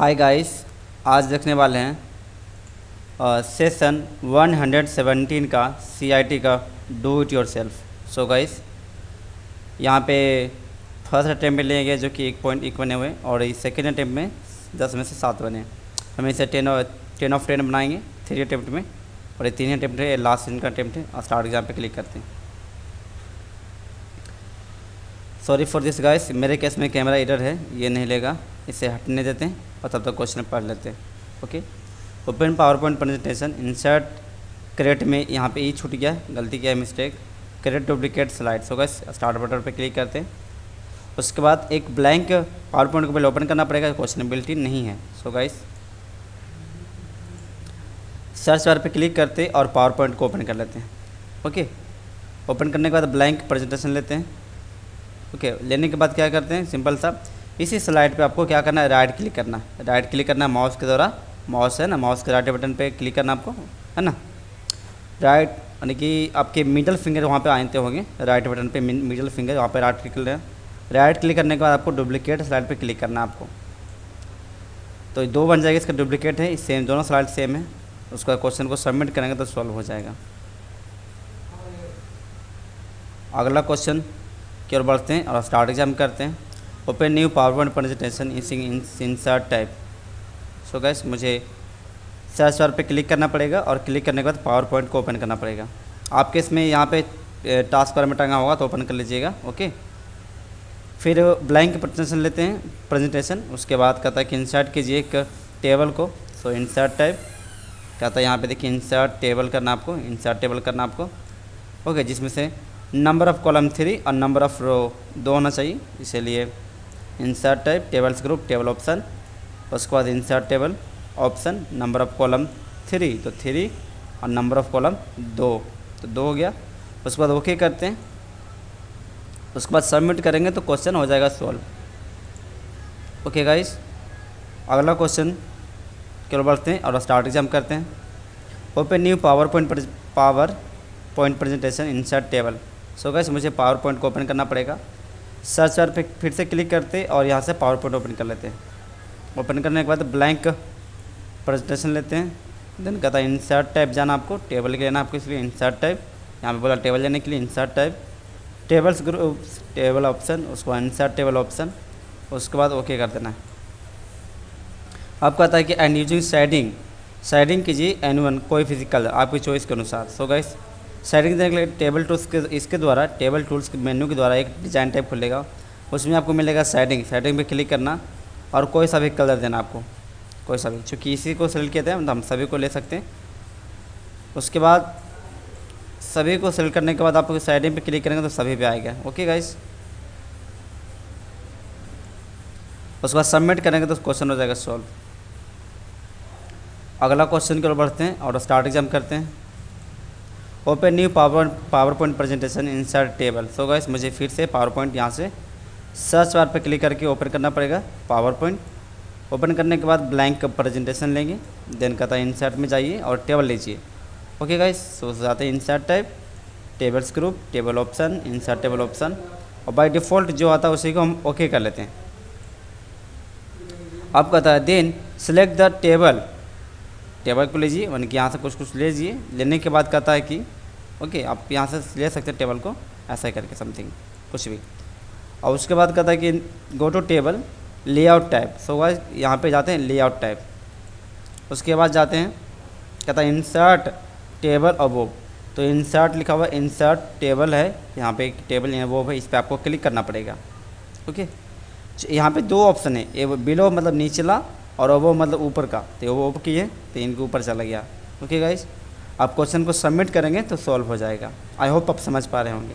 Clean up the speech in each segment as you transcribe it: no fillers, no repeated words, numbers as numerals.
Hi guys, आज देखने वाले हैं सेशन 117 का CIT का do it your self. So guys, यहाँ पे फर्स्ट अटैम्प्ट में लिए गए जो कि 1.1 बने हुए और इस सेकेंड अटैम्प्ट में 10 में से 7 बने। हम इसे 10 ऑफ 10 बनाएंगे 3 अटैम्प्ट में, और ये 3 अटैम्प्ट है, लास्ट इनका अटैम्प्ट है। और स्टार्ट एग्जाम पे क्लिक करते हैं। सॉरी फॉर दिस गाइस, मेरे केस में कैमरा एरर है, ये नहीं लेगा, इसे हटने देते हैं और तब तक क्वेश्चन पढ़ लेते हैं। Okay, open PowerPoint presentation, insert create में यहाँ पे ई छूट गया, गलती किया है, mistake, create duplicate slide. So guys start button पे क्लिक करते हैं। उसके बाद एक ब्लैंक पावर पॉइंट को पहले ओपन करना पड़ेगा, क्वेश्चनेबिलिटी नहीं है। सो गाइस सर्च बार पे क्लिक करते और पावर पॉइंट को ओपन कर लेते हैं। ओके, ओपन करने के बाद ब्लैंक प्रेजेंटेशन लेते हैं। ओके, लेने के बाद क्या करते हैं, सिंपल सा इसी स्लाइड पे आपको क्या करना है, राइट क्लिक करना है। राइट क्लिक करना है माउस के द्वारा, माउस है ना, माउस के राइट बटन पे क्लिक करना आपको, है ना। राइट यानी कि आपके मिडल फिंगर वहाँ पे आते होंगे, राइट बटन पे मिडल फिंगर वहाँ पे राइट क्लिक करना है। राइट क्लिक करने के बाद आपको डुप्लीकेट स्लाइड पे क्लिक करना है आपको। तो 2 बन जाएगा, इसका डुप्लीकेट है, सेम दोनों स्लाइड सेम है। उसका क्वेश्चन को सबमिट करेंगे तो सॉल्व हो जाएगा। अगला क्वेश्चन की ओर बढ़ते हैं और स्टार्ट एग्जाम करते हैं। Open new power point presentation insert type. So guys मुझे सर्च बार पे क्लिक करना पड़ेगा और क्लिक करने के बाद पावर पॉइंट को ओपन करना पड़ेगा। आपके इसमें यहाँ पे टास्क बार में टंगा होगा तो ओपन कर लीजिएगा। ओके, फिर ब्लैंक प्रेजेंटेशन लेते हैं प्रेजेंटेशन। उसके बाद कहता है कि इंसर्ट कीजिए एक टेबल को। सो इंसर्ट टाइप कहता है यहाँ पे देखिए, इंसर्ट टेबल करना आपको, इंसर्ट टेबल करना आपको। ओके, जिसमें से नंबर ऑफ़ कॉलम 3 और नंबर ऑफ़ रो 2 होना चाहिए, इसीलिए insert type tables group table option. उसके बाद insert table option number of column 3 तो 3 और नंबर ऑफ़ कॉलम 2 तो 2 हो गया। उसके बाद ओके करते हैं। उसके बाद सबमिट करेंगे तो क्वेश्चन हो जाएगा सॉल्व। ओके गाइस, अगला क्वेश्चन की ओर बढ़ते हैं और स्टार्ट एग्जाम करते हैं। Open new power point presentation insert table. So guys मुझे पावर पॉइंट को ओपन करना पड़ेगा। सर्च बार पे फिर से क्लिक करते और यहाँ से पावर पॉइंट ओपन कर लेते हैं। ओपन करने के बाद ब्लैंक प्रेजेंटेशन लेते हैं। देन कहता है इंसर्ट टाइप जाना आपको, टेबल के लेना आपको, इसलिए इंसर्ट टाइप यहाँ पे बोला टेबल लेने के लिए insert type tables group table option. उसके बाद इंसर्ट टेबल ऑप्शन, उसके बाद ओके कर देना है। अब कहता है कि एंड यूजिंग शेडिंग कीजिए N1 कोई फिजिकल आपकी चॉइस के अनुसार। सो गाइस शेडिंग देने के लिए टेबल टूल्स के इसके द्वारा टेबल टूल्स के मेन्यू के द्वारा एक डिज़ाइन टाइप खुलेगा, उसमें आपको मिलेगा शेडिंग पे क्लिक करना और कोई सा भी कलर देना आपको, कोई सा भी, चूँकि इसी को सेलेक्ट किया था तो हम सभी को ले सकते हैं। उसके बाद सभी को सेलेक्ट करने के बाद आप शेडिंग पे क्लिक करेंगे तो सभी पे आएगा। ओके गाइस, उसके बाद सबमिट करेंगे तो क्वेश्चन हो जाएगा सॉल्व। अगला क्वेश्चन की ओर बढ़ते हैं और स्टार्ट एग्जाम करते हैं। Open new power point presentation insert table. So guys मुझे फिर से पावर पॉइंट यहाँ से सर्च बार पे क्लिक करके ओपन करना पड़ेगा। पावर पॉइंट ओपन करने के बाद ब्लैंक प्रेजेंटेशन लेंगे। देन कहता है इंसर्ट में जाइए और टेबल लीजिए। ओके गाइस, सो जाते हैं insert type tables group table option, insert table option, और बाय डिफ़ॉल्ट जो आता है उसी को हम ओके कर लेते हैं। अब कहता है देन सेलेक्ट द टेबल को लीजिए, यानी कि यहाँ से कुछ लीजिए। लेने के बाद कहता है कि ओके आप यहाँ से ले सकते हैं टेबल को, ऐसा ही करके समथिंग कुछ भी। और उसके बाद कहता है कि go to table layout type. So guys यहाँ पे जाते हैं लेआउट टाइप। उसके बाद जाते हैं, कहता है इंसर्ट टेबल अबोव। तो इंसर्ट लिखा हुआ इंसर्ट टेबल है, यहाँ पे एक टेबल है वो है, इस पर आपको क्लिक करना पड़ेगा। ओके, यहाँ पे 2 ऑप्शन है, ये बिलो मतलब निचला और वो मतलब ऊपर का, तो वो ऊपर की है तो इनके ऊपर चला गया। ओके गाइस, आप क्वेश्चन को सबमिट करेंगे तो सॉल्व हो जाएगा। आई होप आप समझ पा रहे होंगे।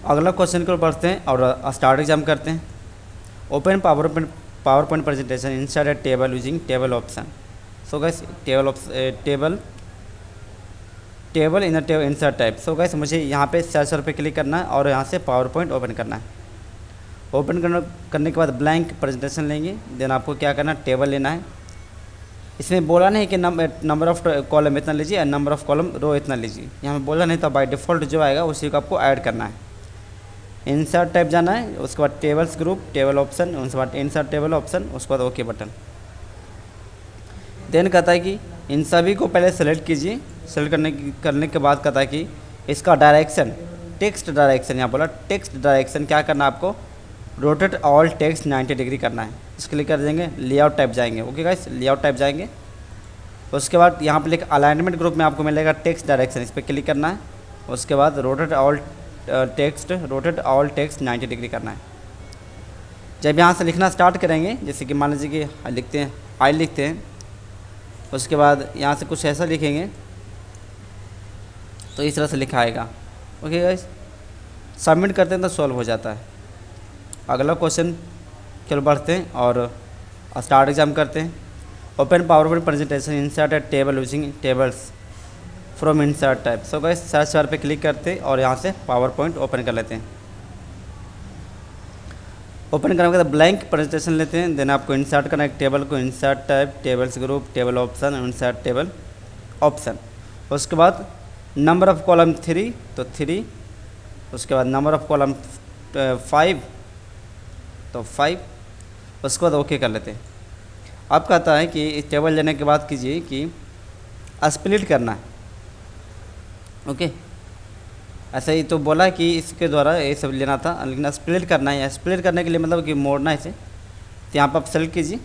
अगला क्वेश्चन की ओर बढ़ते हैं और स्टार्ट एग्जाम करते हैं। Open PowerPoint presentation insert table using table option. So guys table इन इंसर्ट टाइप। सो गाइस मुझे यहाँ पे सर्च पे क्लिक करना है और यहाँ से पावर पॉइंट ओपन करना है। ओपन करने के बाद ब्लैंक प्रेजेंटेशन लेंगे। देन आपको क्या करना है, टेबल लेना है। इसमें बोला नहीं कि नंबर ऑफ़ कॉलम इतना लीजिए और नंबर ऑफ़ कॉलम रो इतना लीजिए, यहाँ पे बोला नहीं, तो बाय डिफ़ॉल्ट जो आएगा उसी को आपको ऐड करना है। इंसर्ट टाइप जाना है, उसके बाद टेबल्स ग्रुप टेबल ऑप्शन, उसके बाद इंसर्ट टेबल ऑप्शन, उसके बाद ओके बटन। देन कहता है कि इन सभी को पहले सेलेक्ट कीजिए। सेलेक्ट करने के बाद कहता है कि इसका डायरेक्शन, टेक्स्ट डायरेक्शन, यहाँ बोला टेक्स्ट डायरेक्शन क्या करना है आपको, रोटेट ऑल टेक्स्ट 90 डिग्री करना है। इसके लिए कर देंगे लेआउट टाइप जाएंगे। ओके गाइस, लेआउट टाइप जाएंगे। उसके बाद यहाँ पे लिख अलाइनमेंट ग्रुप में आपको मिलेगा टेक्स्ट डायरेक्शन, इस पर क्लिक करना है। उसके बाद रोटेट ऑल टेक्स्ट 90 डिग्री करना है। जब यहाँ से लिखना स्टार्ट करेंगे, जैसे कि मान लीजिए कि लिखते हैं आई लिखते हैं, उसके बाद यहाँ से कुछ ऐसा लिखेंगे तो इस तरह से लिखा आएगा। ओके गाइस, सबमिट करते हैं तो सॉल्व हो जाता है। अगला क्वेश्चन चलो बढ़ते हैं और स्टार्ट एग्जाम करते हैं। Open PowerPoint presentation, insert A table using tables from insert type. So guys search bar पे क्लिक करते हैं और यहाँ से पावर पॉइंट ओपन कर लेते हैं। ओपन करने के बाद ब्लैंक प्रेजेंटेशन लेते हैं। देन आपको इंसर्ट करना है एक टेबल को, insert type tables group table option, insert table option. उसके बाद नंबर ऑफ कॉलम 3 तो 3, उसके बाद नंबर ऑफ कॉलम 5 तो 5, उसके बाद ओके कर लेते हैं। अब कहता है कि इस टेबल लेने के बाद कीजिए कि स्प्लिट करना है। ओके, ऐसा ही तो बोला कि इसके द्वारा ये सब लेना था, लेकिन स्प्लिट करना है। स्प्लिट करने के लिए मतलब कि मोड़ना है इसे, तो यहाँ पर आप सेलेक्ट कीजिए।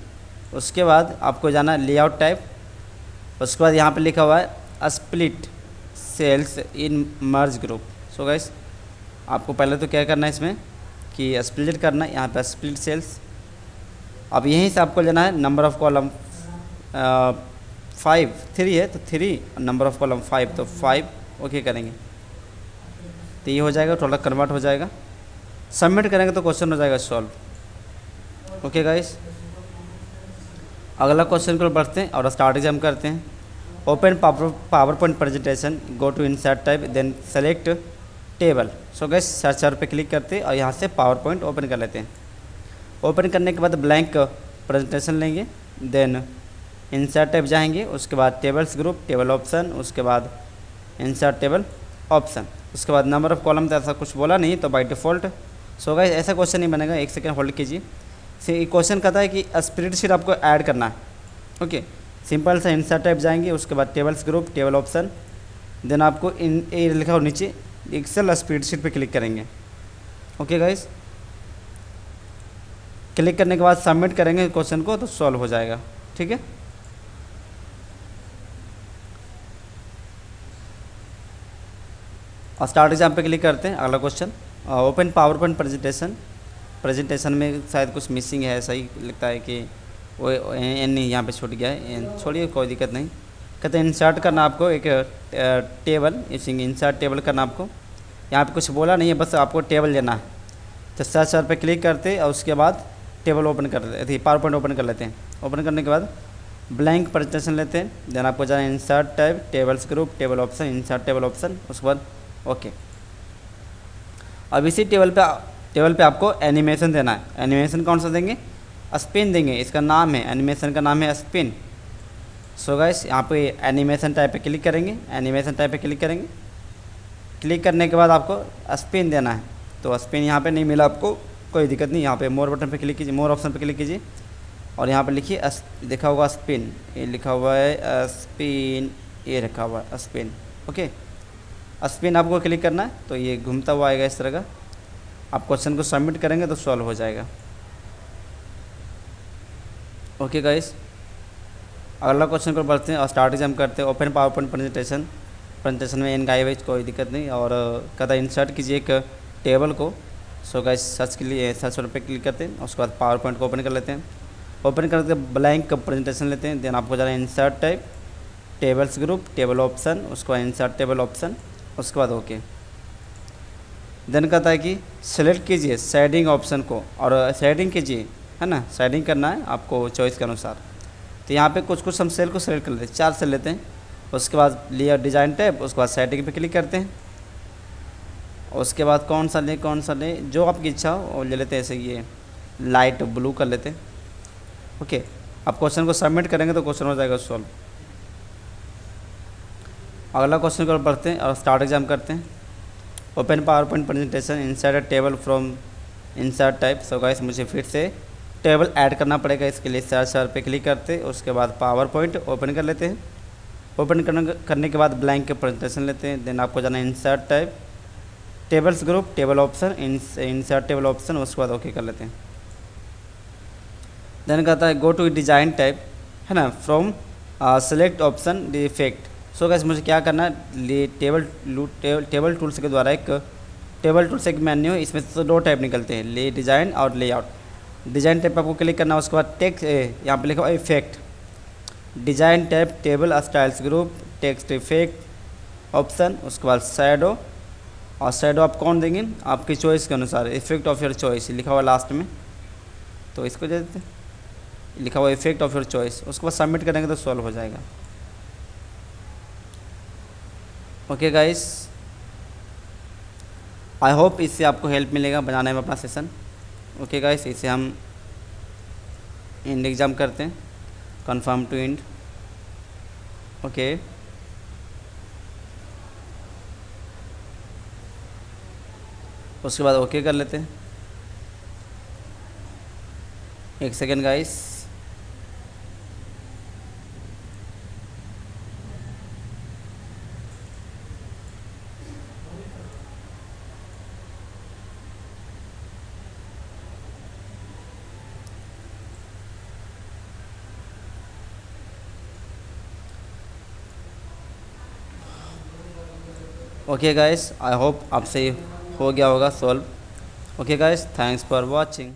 उसके बाद आपको जाना है लेआउट टाइप। उसके बाद यहाँ पे लिखा हुआ है स्प्लिट सेल्स इन मर्ज ग्रुप। सो गाइस आपको पहले तो क्या करना है इसमें कि स्प्लिट करना है, यहाँ पे स्प्लिट सेल्स। अब यहीं से आपको लेना है नंबर ऑफ़ कॉलम 3 है तो 3, नंबर ऑफ़ कॉलम 5 तो 5, ओके करेंगे तो ये हो जाएगा, टोटल कन्वर्ट हो जाएगा। सबमिट करेंगे तो क्वेश्चन हो जाएगा सॉल्व। ओके गाइस, अगला क्वेश्चन को बढ़ते हैं और स्टार्ट एग्जाम करते हैं। Open PowerPoint presentation, go to insert type, then select table. So guys search bar पे क्लिक करते हैं और यहाँ से पावर पॉइंट ओपन कर लेते हैं। ओपन करने के बाद ब्लैंक प्रेजेंटेशन लेंगे, देन इंसर्ट टाइप जाएंगे। उसके बाद टेबल्स ग्रुप टेबल ऑप्शन, उसके बाद इंसर्ट टेबल ऑप्शन। उसके बाद नंबर ऑफ़ कॉलम तो ऐसा कुछ बोला नहीं तो बाय डिफ़ॉल्ट। सो गाइस ऐसा क्वेश्चन नहीं बनेगा, एक सेकंड होल्ड कीजिए। क्वेश्चन कहता है कि स्प्रेडशीट आपको ऐड करना है। ओके, सिंपल सा इंसर्ट टाइप जाएंगे। उसके बाद tables group table option, then आपको इन ए लिखा हो नीचे एक्सेल स्प्रेडशीट पे क्लिक करेंगे। ओके गाइस, क्लिक करने के बाद सबमिट करेंगे क्वेश्चन को तो सॉल्व हो जाएगा। ठीक है, और स्टार्ट एग्जाम पे क्लिक करते हैं। अगला question open PowerPoint presentation में शायद कुछ मिसिंग है, ऐसा ही लगता है कि वो एन नहीं यहाँ पे छूट गया है, छोड़िए कोई दिक्कत नहीं। कहते हैं इंसर्ट करना आपको एक टेबल, इंसर्ट टेबल करना आपको। यहाँ पे कुछ बोला नहीं है, बस आपको टेबल लेना है। तो सर्च पे क्लिक करते और उसके बाद टेबल ओपन कर लेते हैं, पावर पॉइंट ओपन कर लेते हैं। ओपन करने के बाद ब्लैंक प्रेजेंटेशन लेते हैं। देन आपको जाना insert type tables group table option, insert table option, उसके बाद ओके। अब इसी टेबल पे आपको एनिमेशन देना है। एनिमेशन कौन सा देंगे, स्पिन देंगे। इसका नाम है, एनिमेशन का नाम है स्पिन। सो गाइस यहाँ पे एनिमेशन टाइप पे क्लिक करेंगे, एनिमेशन टाइप पे क्लिक करेंगे। क्लिक करने के बाद आपको स्पिन देना है। तो स्पिन यहाँ पे नहीं मिला आपको, कोई दिक्कत नहीं। यहाँ पे मोर बटन पे क्लिक कीजिए, मोर ऑप्शन पे क्लिक कीजिए और यहाँ पे लिखिए लिखा होगा स्पिन, ये लिखा हुआ है स्पिन, ये रखा हुआ है स्पिन। ओके, स्पिन आपको क्लिक करना है तो ये घूमता हुआ आएगा इस तरह का। आप क्वेश्चन को सबमिट करेंगे तो सॉल्व हो जाएगा। ओके गाइस, अगला क्वेश्चन को बढ़ते हैं और स्टार्ट एग्जाम करते हैं। ओपन पावर पॉइंट प्रेजेंटेशन में एन गाइब है, कोई दिक्कत नहीं। और कहता इंसर्ट कीजिए एक टेबल को। सो गाइस सर्च के लिए सर्च पर क्लिक करते हैं, उसके बाद पावर पॉइंट को ओपन कर लेते हैं। ओपन करके ब्लैंक प्रेजेंटेशन लेते हैं। देन आपको जाना है insert type tables group table option, उसके बाद इंसर्ट टेबल ऑप्शन, उसके बाद ओके। देन कहता है कि सेलेक्ट कीजिए शेडिंग ऑप्शन को और शेडिंग कीजिए, है ना, शेडिंग करना है आपको चॉइस के अनुसार। तो यहाँ पे कुछ हम सेल को सेलेक्ट कर लेते हैं, 4 सेल लेते हैं। उसके बाद लेयर डिज़ाइन टैब, उसके बाद शेडिंग पे क्लिक करते हैं। उसके बाद कौन सा लें जो आपकी इच्छा हो वो ले लेते हैं। ऐसे ये लाइट ब्लू कर लेते हैं। ओके, आप क्वेश्चन को सबमिट करेंगे तो क्वेश्चन हो जाएगा सॉल्व। अगला क्वेश्चन को बढ़ते हैं और स्टार्ट एग्जाम करते हैं। Open PowerPoint presentation insert a table from insert type. So guys मुझे फिर से टेबल ऐड करना पड़ेगा, इसके लिए सर्च बार पे क्लिक करते, उसके बाद पावर पॉइंट ओपन कर लेते हैं। ओपन करने के बाद ब्लैंक प्रेजेंटेशन लेते हैं। देन आपको जाना है insert type, tables group, table option, insert table option, उसके बाद ओके कर लेते हैं। देन कहता है गो टू डिजाइन टाइप, है ना, from select option the effect. So guys मुझे क्या करना है, टेबल टूल्स के द्वारा एक टेबल टूल्स एक मेन्यू, इसमें से दो टाइप निकलते हैं, ले डिज़ाइन और लेआउट। डिज़ाइन टाइप आपको क्लिक करना है, उसके बाद टेक्स्ट यहाँ पे लिखा effect, design type table styles group, text effect option, उसके बाद शैडो, और शैडो आप कौन देंगे आपकी चॉइस के अनुसार, इफेक्ट ऑफ योर चॉइस लिखा हुआ लास्ट में, तो इसको दे देते, लिखा हुआ इफेक्ट ऑफ योर चॉइस। उसके बाद सबमिट करेंगे तो सॉल्व हो जाएगा। ओके गाइस, आई होप इससे आपको हेल्प मिलेगा बनाने में अपना सेशन। ओके गाइस, इसे हम एंड एग्ज़ाम करते हैं, कन्फर्म टू एंड। ओके उसके बाद ओके कर लेते हैं। एक second guys, okay guys, I hope आपसे हो गया होगा solve. Okay guys, thanks for watching.